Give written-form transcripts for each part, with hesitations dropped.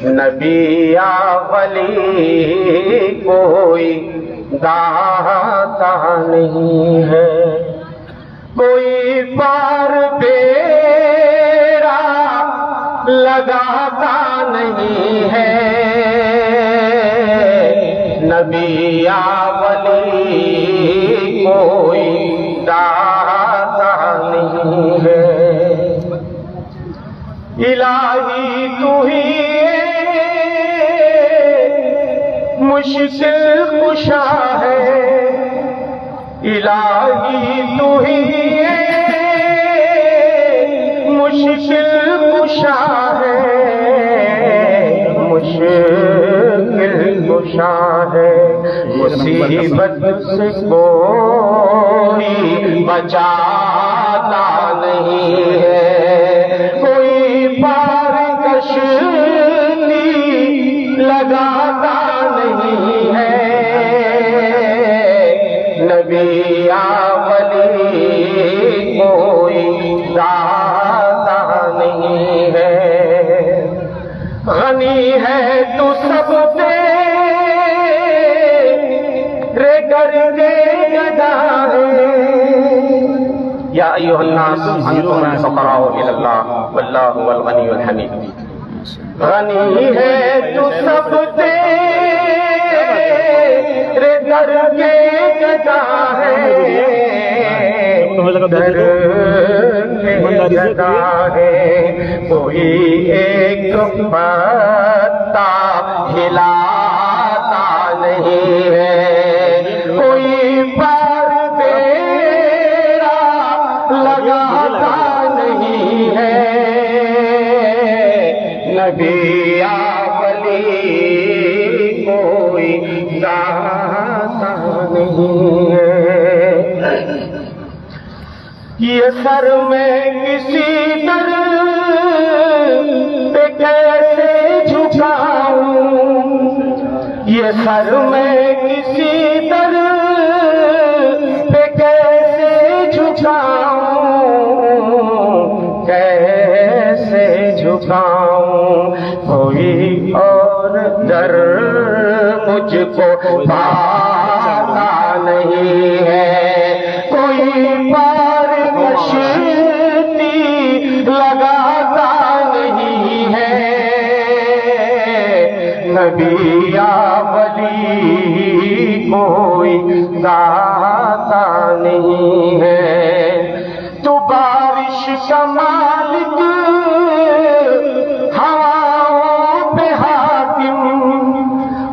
نبی یا ولی کوئی داتا نہیں ہے، کوئی پار بیڑا لگاتا نہیں ہے، نبی یا ولی کوئی داتا نہیں ہے۔ الہی تو ہی مشکل کشا ہے، الہی تو ہی مشکل کشا ہے، مشکل کشا ہے، مصیبت سے کوئی بچاتا نہیں ہے، کوئی پار کشتی لگاتا نہیں ہے، نبی یا ولی کوئی داتا نہیں ہے۔ غنی ہے تو سب تیرے کر کے گدا ہے، یا ایھا الناس انتم الفقراء الی اللہ واللہ هو الغنی الحمید۔ غنی ہے تو سب تیرے در کے گدا ہے، در کے گدا ہے، کوئی ایک پتا ہلاتا نہیں ہے، کوئی پر بیڑا لگاتا نہیں ہے، نبی یا ولی کوئی داتا نہیں ہے۔ یہ سر میں کسی در پہ کیسے جھکاؤں، یہ سر میں کسی در پہ کیسے جھکاؤں، کیسے جھکاؤں، کوئی اور در مجھ کو پاتا نہیں ہے، کوئی پار کشتی لگاتا نہیں ہے، نبی یا ولی کوئی داتا نہیں ہے۔ تو بارش کا مالک ہواؤں پہ حاکم،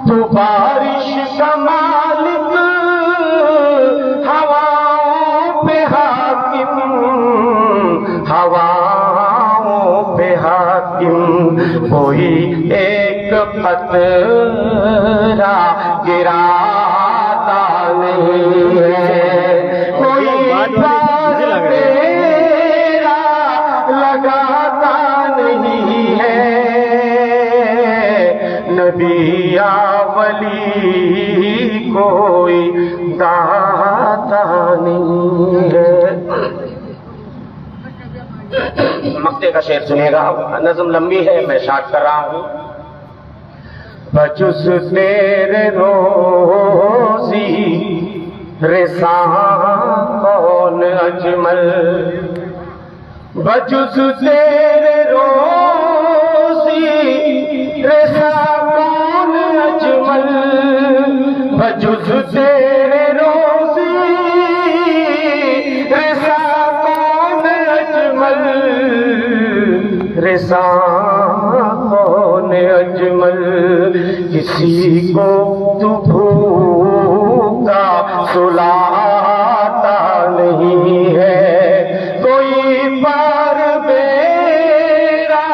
تو بارش کا مالک ہواؤں پہ حاکم، ہواؤں پہ حاکم، کوئی ایک قطرہ گراتا نہیں ہے، کوئی پار بیڑا لگاتا نہیں ہے، نبی یا ولی کوئی داتا نہیں ہے۔ مقطع کا شعر سنیے گا، نظم لمبی ہے، میں شارٹ کر رہا ہوں۔ بجز تیرے روزی رساں کون اجمل، بجز تیرے روزی رساں کون اجمل، بجز تیرے روزی رساں کون اجمل، رساں کون اجمل، کسی کو تو بھوکا سلاتا نہیں ہے، کوئی پار بیڑا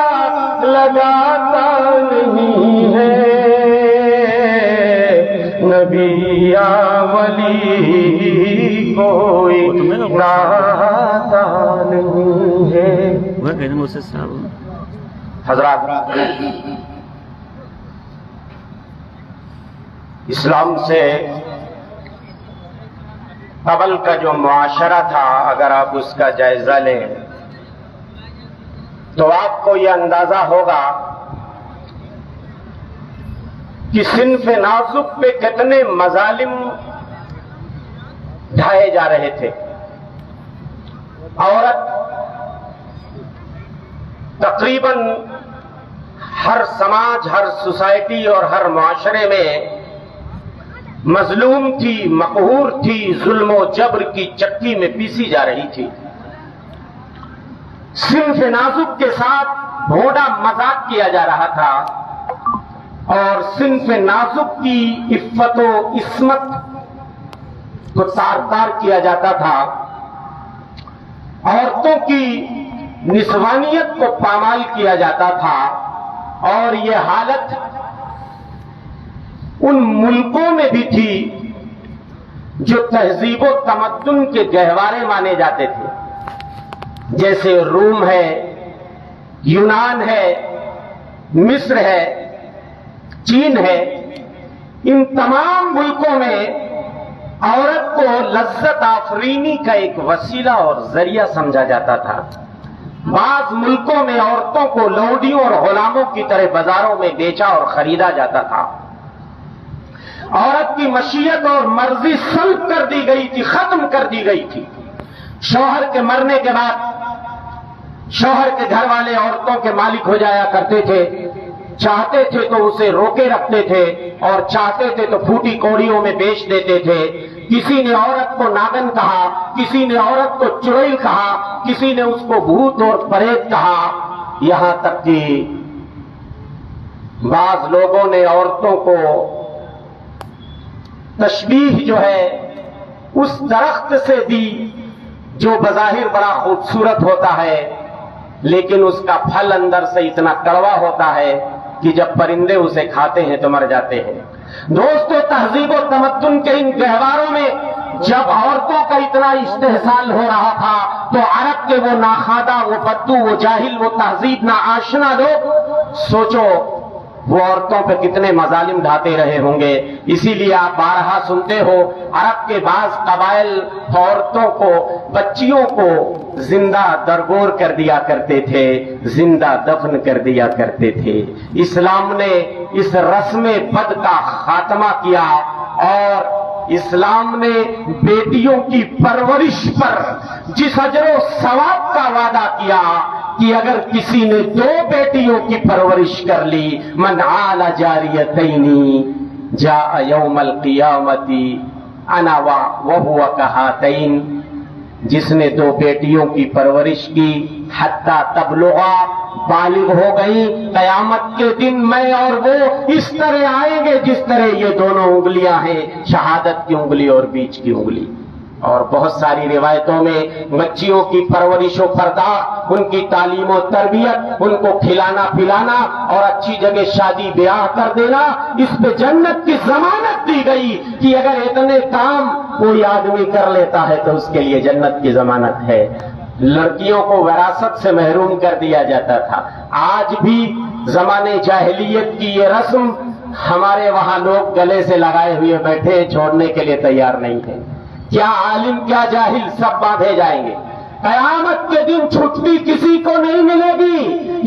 لگاتا نہیں ہے، نبی یا ولی کوئی داتا نہیں ہے۔ حضرات، اسلام سے قبل کا جو معاشرہ تھا، اگر آپ اس کا جائزہ لیں تو آپ کو یہ اندازہ ہوگا کہ صنف نازک پہ کتنے مظالم ڈھائے جا رہے تھے. عورت تقریباً ہر سماج، ہر سوسائٹی اور ہر معاشرے میں مظلوم تھی، مقہور تھی، ظلم و جبر کی چکی میں پیسی جا رہی تھی. صنف نازک کے ساتھ بھونڈا مذاق کیا جا رہا تھا اور صنف نازک کی عفت و عصمت کو تار تار کیا جاتا تھا. عورتوں کی نسوانیت کو پامال کیا جاتا تھا. اور یہ حالت ان ملکوں میں بھی تھی جو تہذیب و تمدن کے گہوارے مانے جاتے تھے، جیسے روم ہے، یونان ہے، مصر ہے، چین ہے. ان تمام ملکوں میں عورت کو لذت آفرینی کا ایک وسیلہ اور ذریعہ سمجھا جاتا تھا. بعض ملکوں میں عورتوں کو لوڈیوں اور غلاموں کی طرح بازاروں میں بیچا اور خریدا جاتا تھا. عورت کی مشیت اور مرضی سلب کر دی گئی تھی، ختم کر دی گئی تھی. شوہر کے مرنے کے بعد شوہر کے گھر والے عورتوں کے مالک ہو جایا کرتے تھے. چاہتے تھے تو اسے روکے رکھتے تھے اور چاہتے تھے تو پھوٹی کوڑیوں میں بیچ دیتے تھے. کسی نے عورت کو ناگن کہا، کسی نے عورت کو چڑیل کہا، کسی نے اس کو بھوت اور پریت کہا. یہاں تک کہ بعض لوگوں نے عورتوں کو تشبیہ جو ہے اس درخت سے دی جو بظاہر بڑا خوبصورت ہوتا ہے لیکن اس کا پھل اندر سے اتنا کڑوا ہوتا ہے کہ جب پرندے اسے کھاتے ہیں تو مر جاتے ہیں. دوستو، تہذیب و تمدن کے ان گہواروں میں جب عورتوں کا اتنا استحصال ہو رہا تھا تو عرب کے وہ ناخادہ، وہ بدو، وہ جاہل، وہ تہذیب نا آشنا لوگ، سوچو وہ عورتوں پہ کتنے مظالم ڈھاتے رہے ہوں گے. اسی لیے آپ بارہا سنتے ہو عرب کے بعض قبائل عورتوں کو، بچیوں کو زندہ درگور کر دیا کرتے تھے، زندہ دفن کر دیا کرتے تھے. اسلام نے اس رسم بد کا خاتمہ کیا اور اسلام نے بیٹیوں کی پرورش پر جس اجر و ثواب کا وعدہ کیا کہ اگر کسی نے 2 بیٹیوں کی پرورش کر لی، من عال جاریتین جاء یوم القیامت انا وہو کہاتین. جس نے 2 بیٹیوں کی پرورش کی حتی تبلغا، بالغ ہو گئی، قیامت کے دن میں اور وہ اس طرح آئیں گے جس طرح یہ دونوں انگلیاں ہیں، شہادت کی انگلی اور بیچ کی انگلی. اور بہت ساری روایتوں میں بچیوں کی پرورش و پرداخت، ان کی تعلیم و تربیت، ان کو کھلانا پلانا اور اچھی جگہ شادی بیاہ کر دینا، اس پہ جنت کی ضمانت دی گئی کہ اگر اتنے کام کوئی آدمی کر لیتا ہے تو اس کے لیے جنت کی ضمانت ہے. لڑکیوں کو وراثت سے محروم کر دیا جاتا تھا. آج بھی زمانے جاہلیت کی یہ رسم ہمارے وہاں لوگ گلے سے لگائے ہوئے بیٹھے، چھوڑنے کے لیے تیار نہیں ہیں. کیا عالم کیا جاہل سب باندھے جائیں گے. قیامت کے دن چھٹی کسی کو نہیں ملے گی.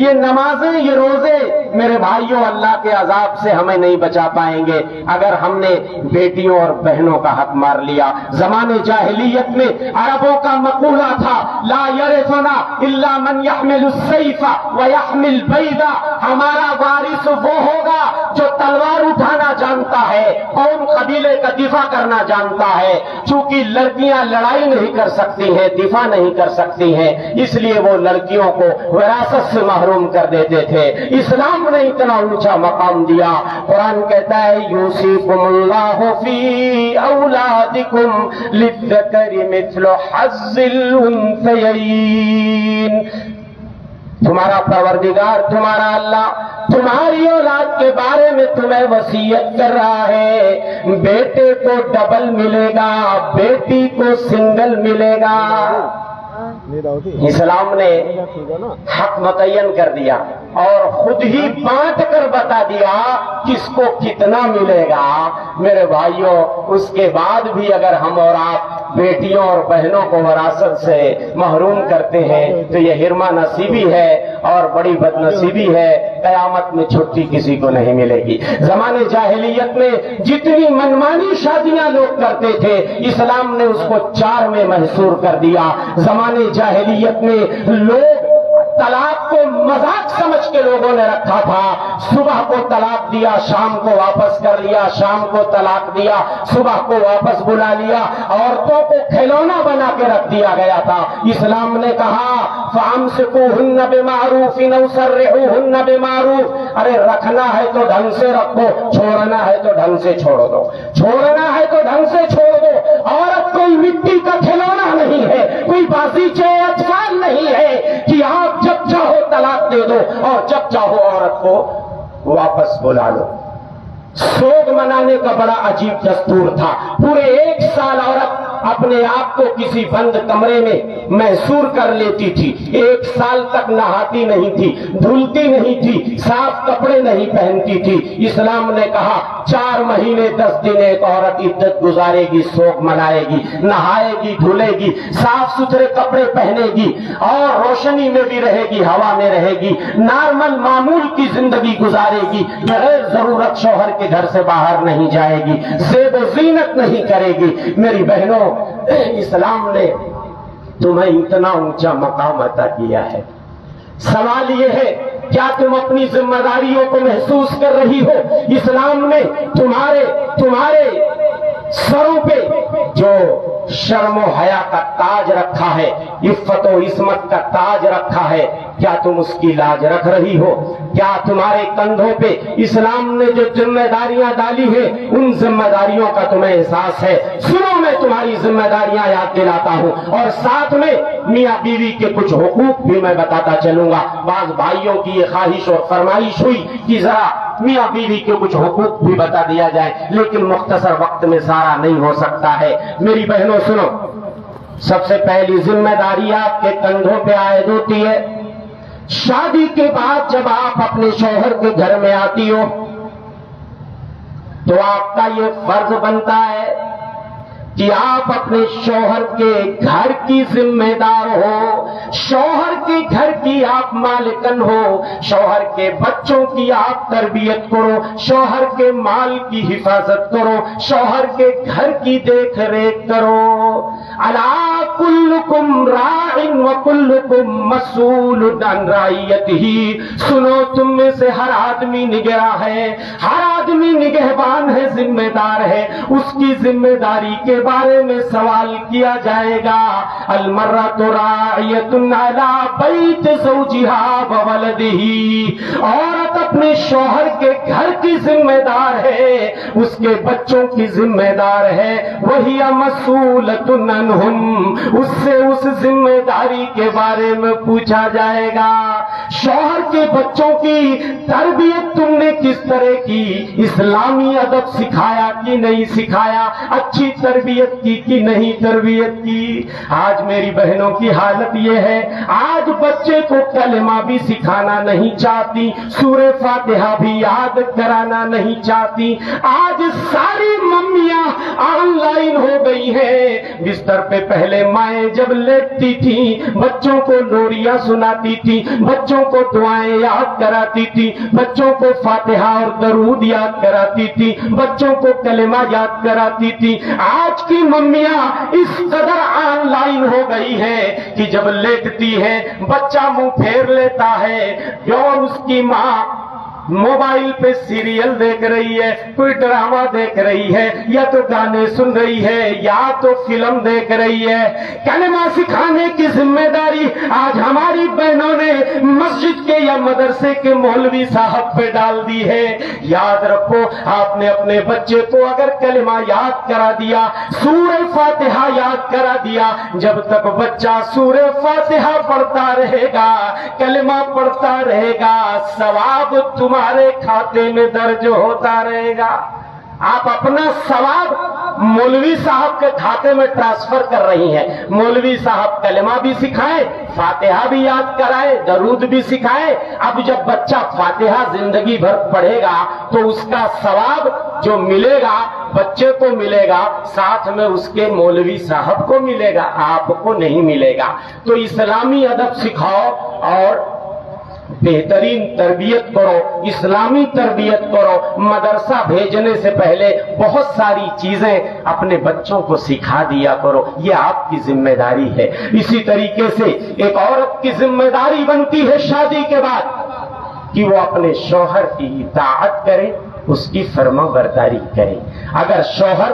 یہ نمازیں، یہ روزے میرے بھائیوں اللہ کے عذاب سے ہمیں نہیں بچا پائیں گے اگر ہم نے بیٹیوں اور بہنوں کا حق مار لیا. زمانے جاہلیت میں عربوں کا مقولہ تھا لا یرثنا الا من يحمل السیف ويحمل بیضا، ہمارا وارث وہ ہوگا جو تلوار اٹھانا جانتا ہے، قوم قبیلے کا دفاع کرنا جانتا ہے. چونکہ لڑکیاں لڑائی نہیں کر سکتی ہیں، دفاع نہیں کر سکتی ہیں، اس لیے وہ لڑکیوں کو وراثت سے محروم کر دیتے تھے. اسلام نے اتنا اونچا مقام دیا. قرآن کہتا ہے یوصیکم اللہ فی اولادکم للذکر مثل حظ الانثیین. تمہارا پروردگار، تمہارا اللہ تمہاری اولاد کے بارے میں تمہیں وصیت کر رہا ہے، بیٹے کو ڈبل ملے گا، بیٹی کو سنگل ملے گا. اسلام نے حق متعین کر دیا. اور خود ہی بانٹ کر بتا دیا کس کو کتنا ملے گا، میرے بھائیوں اس کے بعد بھی اگر ہم اور آپ بیٹیوں اور بہنوں کو وراثت سے محروم کرتے ہیں تو یہ ہرما نصیبی ہے اور بڑی بد نصیبی ہے، قیامت میں چھٹی کسی کو نہیں ملے گی۔ زمانے جاہلیت میں جتنی منمانی شادیاں لوگ کرتے تھے اسلام نے اس کو 4 میں محصور کر دیا۔ زمانے جاہلیت میں لوگ طلاق کو مذاق سمجھ کے لوگوں نے رکھا تھا، صبح کو طلاق دیا شام کو واپس کر لیا، شام کو طلاق دیا صبح کو واپس بلا لیا، عورتوں کو کھلونا بنا کے رکھ دیا گیا تھا۔ اسلام نے کہا فَأَمْسِكُوهُنَّ بِمَعْرُوفٍ أَوْ سَرِّحُوهُنَّ بِمَعْرُوفٍ، ارے رکھنا ہے تو ڈھنگ سے رکھو، چھوڑنا ہے تو ڈھنگ سے چھوڑ دو، چھوڑنا ہے تو ڈھنگ سے چھوڑ دو۔ عورت کوئی مٹی کا کھلونا نہیں ہے، کوئی بازیچے اطفال نہیں ہے کہ آپ جب چاہو طلاق دے دو اور جب چاہو عورت کو واپس بلا لو۔ سوگ منانے کا بڑا عجیب دستور تھا، پورے 1 سال عورت اپنے آپ کو کسی بند کمرے میں محصور کر لیتی تھی، 1 سال تک نہاتی نہیں تھی، دھلتی نہیں تھی، صاف کپڑے نہیں پہنتی تھی۔ اسلام نے کہا 4 مہینے 10 دن ایک عورت عدت گزارے گی، سوگ منائے گی، نہائے گی، دھلے گی، صاف ستھرے کپڑے پہنے گی اور روشنی میں بھی رہے گی، ہوا میں رہے گی، نارمل معمول کی زندگی گزارے گی، بغیر ضرورت شوہر کے گھر سے باہر نہیں جائے گی، زیب و زینت نہیں کرے گی۔ میری بہنوں اسلام نے تمہیں اتنا اونچا مقام عطا کیا ہے، سوال یہ ہے کیا تم اپنی ذمہ داریوں کو محسوس کر رہی ہو؟ اسلام نے تمہارے سروں پہ جو شرم و حیا کا تاج رکھا ہے، عفت و عصمت کا تاج رکھا ہے، کیا تم اس کی لاج رکھ رہی ہو؟ کیا تمہارے کندھوں پہ اسلام نے جو ذمہ داریاں ڈالی ہیں ان ذمہ داریوں کا تمہیں احساس ہے؟ سنو میں تمہاری ذمہ داریاں یاد دلاتا ہوں اور ساتھ میں میاں بیوی کے کچھ حقوق بھی میں بتاتا چلوں گا۔ بعض بھائیوں کی یہ خواہش اور فرمائش ہوئی کہ ذرا میاں بیوی کے کچھ حقوق بھی بتا دیا جائے، لیکن مختصر وقت میں سارا نہیں ہو سکتا ہے۔ میری بہنوں سنو، سب سے پہلی ذمہ داری آپ کے کندھوں پہ عائد ہوتی ہے۔ شادی کے بعد جب آپ اپنے شوہر کے گھر میں آتی ہو تو آپ کا یہ فرض بنتا ہے کہ آپ اپنے شوہر کے گھر کی ذمہ دار ہو، شوہر کے گھر کی آپ مالکن ہو، شوہر کے بچوں کی آپ تربیت کرو، شوہر کے مال کی حفاظت کرو، شوہر کے گھر کی دیکھ ریکھ کرو۔ الا کلکم راع وکلکم مسئول عن رعیتہ، سنو تم میں سے ہر آدمی نگراں ہے، ہر آدمی نگہبان ہے، ذمہ دار ہے، اس کی ذمہ داری کے بارے میں سوال کیا جائے گا۔ المرأۃ راعیۃ علی بیت زوجہا وولدہ، عورت اپنے شوہر کے گھر کی ذمہ دار ہے، اس کے بچوں کی ذمہ دار ہے، وہی مسئولۃ عنہم، اس سے اس ذمہ داری کے بارے میں پوچھا جائے گا۔ شوہر کے بچوں کی تربیت تم نے کس طرح کی؟ اسلامی ادب سکھایا کہ نہیں سکھایا؟ اچھی تربیت کی کہ نہیں تربیت کی؟ آج میری بہنوں کی حالت یہ ہے، آج بچے کو کلمہ بھی سکھانا نہیں چاہتی، سورہ فاتحہ بھی یاد کرانا نہیں چاہتی۔ آج ساری ممیاں آن لائن ہو گئی ہیں، بستر پہ پہلے مائیں جب لیٹتی تھیں بچوں کو نوریاں سناتی تھی، بچوں کو دعائیں یاد کراتی تھی، بچوں کو فاتحہ اور درود یاد کراتی تھی، بچوں کو کلمہ یاد کراتی تھی۔ آج کی ممیاں اس قدر آن لائن ہو گئی ہے کہ جب لیٹتی ہے بچہ منہ پھیر لیتا ہے اور اس کی ماں موبائل پہ سیریل دیکھ رہی ہے، کوئی ڈرامہ دیکھ رہی ہے، یا تو گانے سن رہی ہے یا تو فلم دیکھ رہی ہے۔ کلمہ سکھانے کی ذمہ داری آج ہماری بہنوں نے مسجد کے یا مدرسے کے مولوی صاحب پہ ڈال دی ہے۔ یاد رکھو، آپ نے اپنے بچے کو اگر کلمہ یاد کرا دیا، سورہ فاتحہ یاد کرا دیا، جب تک بچہ سورہ فاتحہ پڑھتا رہے گا، کلمہ پڑھتا رہے گا، ثواب تمہارے کھاتے میں درج ہوتا رہے گا۔ آپ اپنا ثواب مولوی صاحب کے کھاتے میں ٹرانسفر کر رہی ہیں. مولوی صاحب کلمہ بھی سکھائے, فاتحہ بھی یاد کرائے, درود بھی سکھائے. اب جب بچہ فاتحہ زندگی بھر پڑھے گا تو اس کا ثواب جو ملے گا بچے کو ملے گا, ساتھ میں اس کے مولوی صاحب کو ملے گا, آپ کو نہیں ملے گا. تو اسلامی ادب سکھاؤ اور بہترین تربیت کرو, اسلامی تربیت کرو. مدرسہ بھیجنے سے پہلے بہت ساری چیزیں اپنے بچوں کو سکھا دیا کرو, یہ آپ کی ذمہ داری ہے. اسی طریقے سے ایک عورت کی ذمہ داری بنتی ہے شادی کے بعد کہ وہ اپنے شوہر کی اطاعت کرے, اس کی فرما برداری کرے. اگر شوہر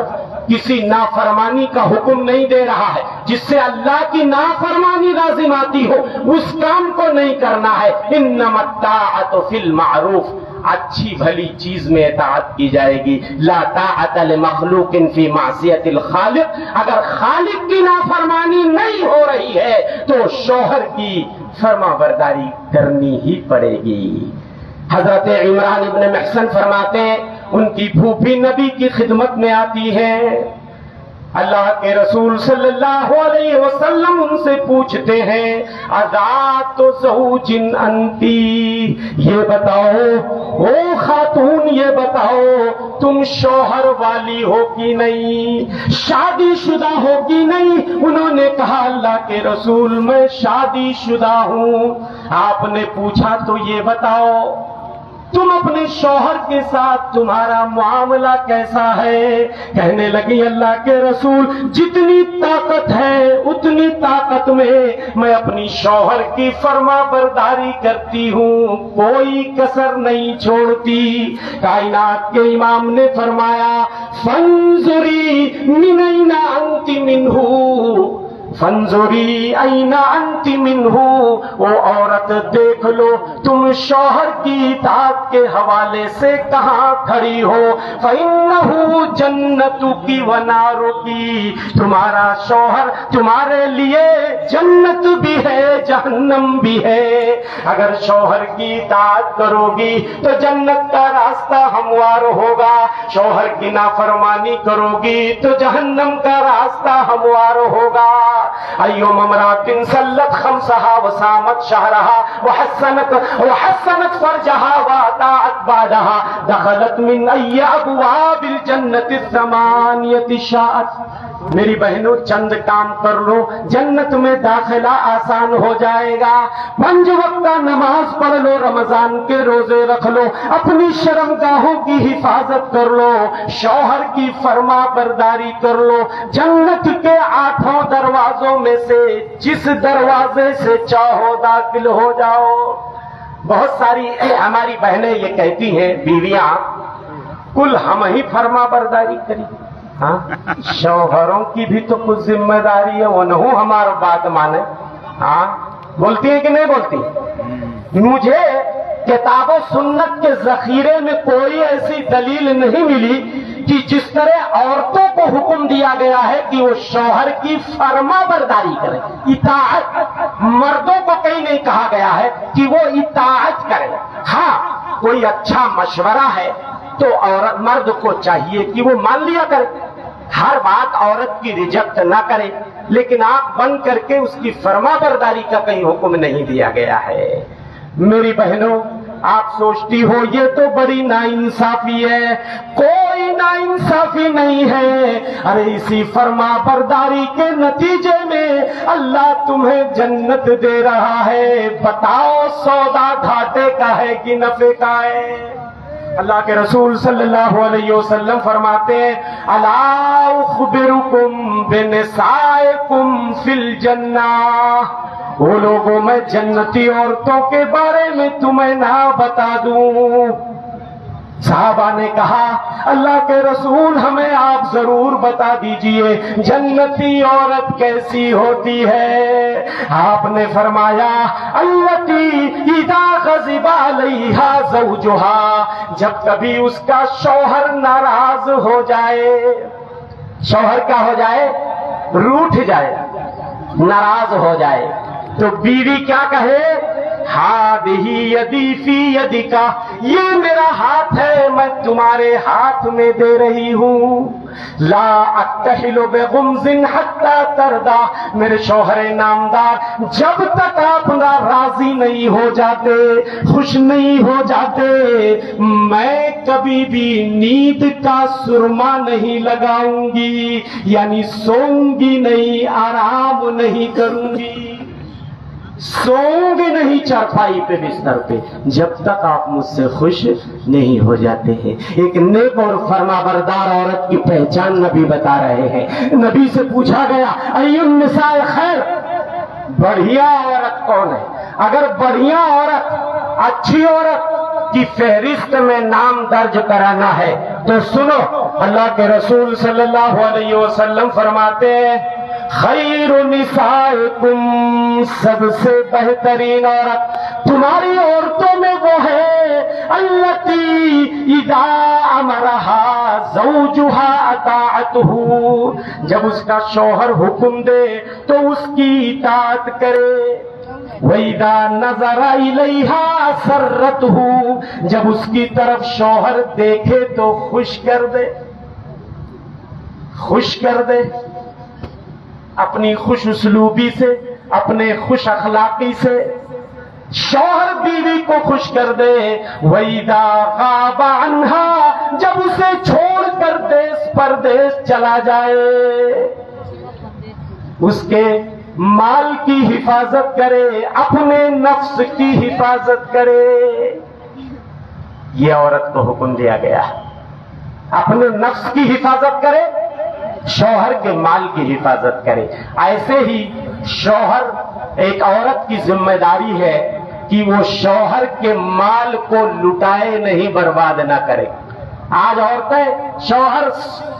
کسی نافرمانی کا حکم نہیں دے رہا ہے جس سے اللہ کی نافرمانی لازم آتی ہو, اس کام کو نہیں کرنا ہے. انما الطاعۃ فی المعروف, اچھی بھلی چیز میں اطاعت کی جائے گی. لا طاعۃ لمخلوق فی معصیۃ الخالق, اگر خالق کی نافرمانی نہیں ہو رہی ہے تو شوہر کی فرما برداری کرنی ہی پڑے گی. حضرت عمران ابن محسن فرماتے ہیں ان کی پھوپھی نبی کی خدمت میں آتی ہے. اللہ کے رسول صلی اللہ علیہ وسلم ان سے پوچھتے ہیں اذات زوج انتی, یہ بتاؤ او خاتون, یہ بتاؤ تم شوہر والی ہو کہ نہیں, شادی شدہ ہو کہ نہیں؟ انہوں نے کہا اللہ کے رسول میں شادی شدہ ہوں. آپ نے پوچھا تو یہ بتاؤ تم اپنے شوہر کے ساتھ تمہارا معاملہ کیسا ہے؟ کہنے لگی اللہ کے رسول جتنی طاقت ہے اتنی طاقت میں اپنی شوہر کی فرما برداری کرتی ہوں, کوئی کسر نہیں چھوڑتی. کائنات کے امام نے فرمایا فانظری من این انت منہ, فانظری این انت منہ, وہ عورت دیکھ لو تم شوہر کی اطاعت کے حوالے سے کہاں کھڑی ہو. فإنہ جنتک ونارک, تمہارا شوہر تمہارے لیے جنت بھی ہے جہنم بھی ہے. اگر شوہر کی اطاعت کرو گی تو جنت کا راستہ ہموار ہوگا, شوہر کی نافرمانی کرو گی تو جہنم کا راستہ ہموار ہوگا. ایوم امرأۃ صلت خمسها وصامت شهرها وحسنت فرجها واطاعت بعدها دخلت من ای ابواب الجنت الثمانیۃ شاءت. میری بہنوں چند کام کر لو جنت میں داخلہ آسان ہو جائے گا. 5 وقت نماز پڑھ لو, رمضان کے روزے رکھ لو, اپنی شرمگاہوں کی حفاظت کر لو, شوہر کی فرما برداری کر لو. جنت کے 8 دروازوں میں سے جس دروازے سے چاہو داخل ہو جاؤ. بہت ساری ہماری بہنیں یہ کہتی ہیں بیویاں کل ہم ہی فرما برداری کریں, ہاں شوہروں کی بھی تو کچھ ذمہ داری ہے, وہ نہ ہمارا بات مانے. ہاں بولتی ہے کہ نہیں بولتی؟ مجھے کتاب و سنت کے ذخیرے میں کوئی ایسی دلیل نہیں ملی کہ جس طرح عورتوں کو حکم دیا گیا ہے کہ وہ شوہر کی فرما برداری کریں, اطاعت. مردوں کو کہیں نہیں کہا گیا ہے کہ وہ اطاعت کریں. ہاں کوئی اچھا مشورہ ہے تو عورت مرد کو چاہیے کہ وہ مان لیا کرے, ہر بات عورت کی ریجیکٹ نہ کرے, لیکن آنکھ بند کر کے اس کی فرما برداری کا کہیں حکم نہیں دیا گیا ہے. میری بہنوں آپ سوچتی ہو یہ تو بڑی ناانصافی ہے, کوئی ناانصافی نہیں ہے. ارے اسی فرما برداری کے نتیجے میں اللہ تمہیں جنت دے رہا ہے. بتاؤ سودا گھاٹے کا ہے کہ نفع کا ہے؟ اللہ کے رسول صلی اللہ علیہ وسلم فرماتے ہیں الا اخبرکم بنسائکم فی الجنہ, وہ لوگوں میں جنتی عورتوں کے بارے میں تمہیں نہ بتا دوں؟ صحابہ نے کہا اللہ کے رسول ہمیں آپ ضرور بتا دیجئے جنتی عورت کیسی ہوتی ہے. آپ نے فرمایا التی اذا غضب علیہا زوجہا, جب کبھی اس کا شوہر ناراض ہو جائے, شوہر کیا ہو جائے؟ روٹھ جائے, ناراض ہو جائے, تو بیوی کیا کہے؟ ہادھی یدی فی یدک, یہ میرا ہاتھ ہے میں تمہارے تمہارے ہاتھ میں دے رہی ہوں. لا اکتحل بغمز حتی تردا. میرے شوہر نامدار جب تک آپ نہ راضی نہیں ہو جاتے, خوش نہیں ہو جاتے, میں کبھی بھی نیند کا سرما نہیں لگاؤں گی, یعنی سوؤں گی نہیں, آرام نہیں کروں گی, سوؤں گی نہیں چارپائی پہ بستر پہ جب تک آپ مجھ سے خوش نہیں ہو جاتے ہیں. ایک نیک اور فرما بردار عورت کی پہچان نبی بتا رہے ہیں. نبی سے پوچھا گیا ای النساء خیر, بڑھیا عورت کون ہے؟ اگر بڑھیا عورت, اچھی عورت کی فہرست میں نام درج کرانا ہے تو سنو, اللہ کے رسول صلی اللہ علیہ وسلم فرماتے ہیں خیر نسائکم, سب سے بہترین عورت تمہاری عورتوں میں وہ ہے التی اذا امرها زوجها اطاعته, جب اس کا شوہر حکم دے تو اس کی اطاعت کرے. وَإِذَا نَظَرَ إِلَيْهَا سَرَّتْهُ, جب اس کی طرف شوہر دیکھے تو خوش کر دے, خوش کر دے اپنی خوش اسلوبی سے, اپنے خوش اخلاقی سے. شوہر بیوی کو خوش کر دے. وَإِذَا غَابَ عَنْهَا, جب اسے چھوڑ کر دیس پردیس چلا جائے, اس کے مال کی حفاظت کرے, اپنے نفس کی حفاظت کرے. یہ عورت کو حکم دیا گیا اپنے نفس کی حفاظت کرے, شوہر کے مال کی حفاظت کرے. ایسے ہی شوہر, ایک عورت کی ذمہ داری ہے کہ وہ شوہر کے مال کو لٹائے نہیں, برباد نہ کرے. آج عورتیں, شوہر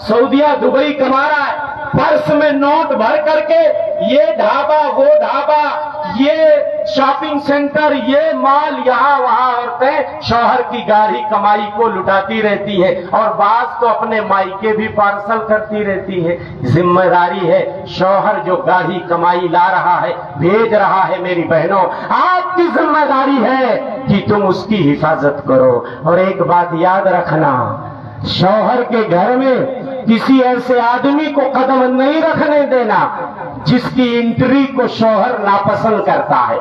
سعودیہ دبئی کما رہا ہے, پرس میں نوٹ بھر کر کے یہ ڈھابا وہ ڈھابا, یہ شاپنگ سینٹر, یہ مال یہاں وہاں, عورتیں شوہر کی گاڑی کمائی کو لٹاتی رہتی ہے, اور بعض تو اپنے مائکے بھی پارسل کرتی رہتی ہے. ذمہ داری ہے شوہر جو گاڑی کمائی لا رہا ہے, بھیج رہا ہے, میری بہنوں آپ کی ذمہ داری ہے کہ تم اس کی حفاظت کرو. اور ایک بات یاد رکھنا, شوہر کے گھر میں کسی ایسے آدمی کو قدم نہیں رکھنے دینا جس کی انٹری کو شوہر ناپسند کرتا ہے.